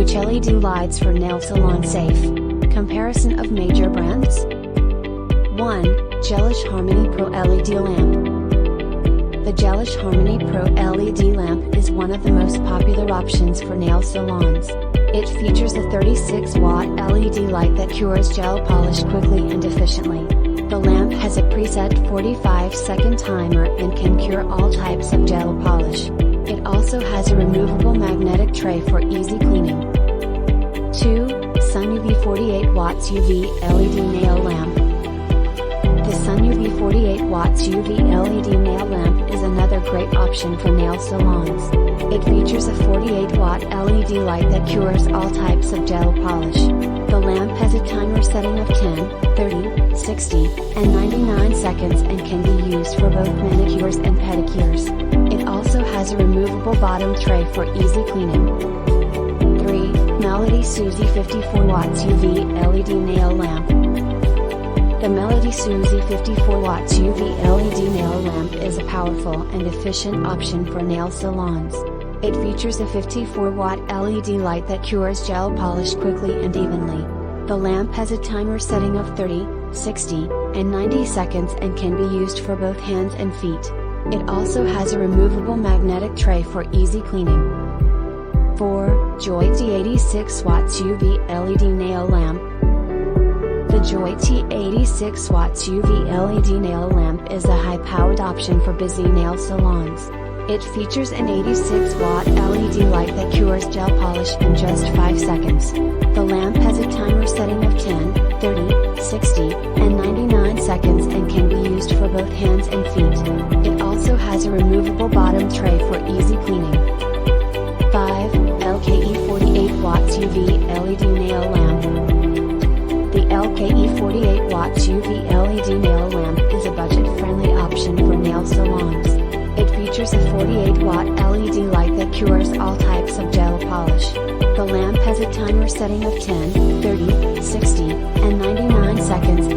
Which LED lights for nail salon safe? Comparison of major brands. 1. Gelish Harmony Pro LED Lamp. The Gelish Harmony Pro LED lamp is one of the most popular options for nail salons. It features a 36-watt LED light that cures gel polish quickly and efficiently. The lamp has a preset 45-second timer and can cure all types of gel polish. It also has a removable magnetic tray for easy cleaning. 2. Sun UV 48 watts UV LED Nail Lamp. The Sun UV 48 watts UV LED nail lamp is another great option for nail salons. It features a 48-watt LED light that cures all types of gel polish. The lamp has a timer setting of 10, 30, 60, and 99 seconds and can be used for both manicures and pedicures. It also has a removable bottom tray for easy cleaning. 3. Melody Suzy 54 watts UV LED Nail Lamp. The Melody Suzy 54 watts UV LED nail lamp is a powerful and efficient option for nail salons. It features a 54-watt LED light that cures gel polish quickly and evenly. The lamp has a timer setting of 30, 60, and 90 seconds and can be used for both hands and feet. It also has a removable magnetic tray for easy cleaning. 4. Joy T 86 watts UV LED Nail Lamp. The Joy T 86 watts UV LED nail lamp is a high-powered option for busy nail salons. It features an 86-watt LED light that cures gel polish in just 5 seconds. The lamp has a timer setting of 10, 30, 60, and 99 seconds and can be used for both hands and feet. It also has a removable bottom tray for easy cleaning. 5. LKE 48 watts UV LED Nail Lamp. The LKE 48 watts UV LED nail lamp is a budget-friendly option for nail salons. It features a 48-watt LED light that cures all types of gel polish. The lamp has a timer setting of 10, 30, 60, and 99 seconds